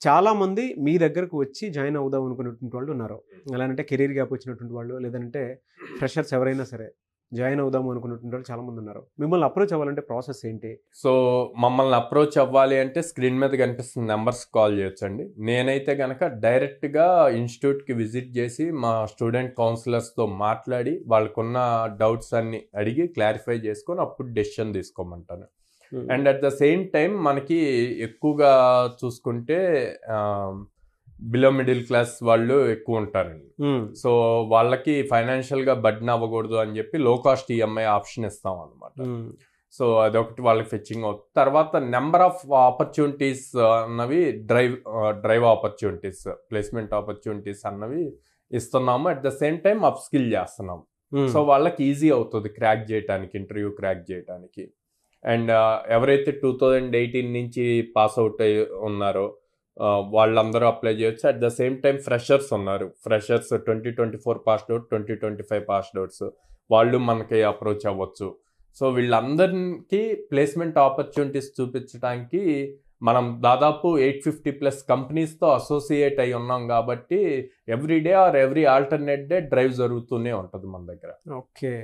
చాలామంది మీ దగ్గరకు వచ్చి జాయిన్ అవుదాం అనుకున్నటువంటి వాళ్ళు ఉన్నారు. ఎలా అంటే కెరీర్ గ్యాప్ వచ్చినటువంటి వాళ్ళు, లేదంటే ఫ్రెషర్స్ ఎవరైనా సరే జాయిన్ అవుదాము అనుకున్నటువంటి వాళ్ళు చాలామంది ఉన్నారు. మిమ్మల్ని అప్రోచ్ అవ్వాలంటే ప్రాసెస్ ఏంటి? సో మమ్మల్ని అప్రోచ్ అవ్వాలి అంటే స్క్రీన్ మీద కనిపిస్తున్న నెంబర్స్ కాల్ చేయొచ్చండి. నేనైతే కనుక డైరెక్ట్గా ఇన్స్టిట్యూట్కి విజిట్ చేసి మా స్టూడెంట్ కౌన్సిలర్స్తో మాట్లాడి వాళ్ళకున్న డౌట్స్ అన్ని అడిగి క్లారిఫై చేసుకొని అప్పుడు డెసిషన్ తీసుకోమంటాను. And at the same time మనకి ఎక్కువగా చూసుకుంటే బిలో మిడిల్ క్లాస్ వాళ్ళు ఎక్కువ ఉంటారండి. సో వాళ్ళకి ఫైనాన్షియల్గా బర్డెన్ అవ్వకూడదు అని చెప్పి లో కాస్ట్ ఈఎంఐ ఆప్షన్ ఇస్తాం అనమాట. సో అదొకటి వాళ్ళకి ఫెచ్చింగ్ అవుతుంది. తర్వాత నెంబర్ ఆఫ్ ఆపర్చునిటీస్ అన్నవి డ్రైవ్ ఆపర్చునిటీస్, ప్లేస్మెంట్ ఆపర్చునిటీస్ అన్నవి ఇస్తున్నాము. At the same time up skill చేస్తున్నాము. సో వాళ్ళకి ఈజీ అవుతుంది క్రాక్ చేయడానికి, ఇంటర్వ్యూ క్రాక్ చేయడానికి. అండ్ ఎవరైతే 2018 నుంచి పాస్ అవుట్ అయ్యి ఉన్నారో వాళ్ళందరూ అప్లై చేయొచ్చు. At the same time freshers ఉన్నారు. Freshers 2024 passed out, 2025 passed outs వాళ్ళు మనకి అప్రోచ్ అవ్వచ్చు. సో వీళ్ళందరికీ ప్లేస్మెంట్ ఆపర్చునిటీస్ చూపించడానికి మనం దాదాపు 850+ కంపెనీస్తో అసోసియేట్ అయి ఉన్నాం కాబట్టి every day or every alternate day drive జరుగుతూనే ఉంటుంది మన దగ్గర. ఓకే.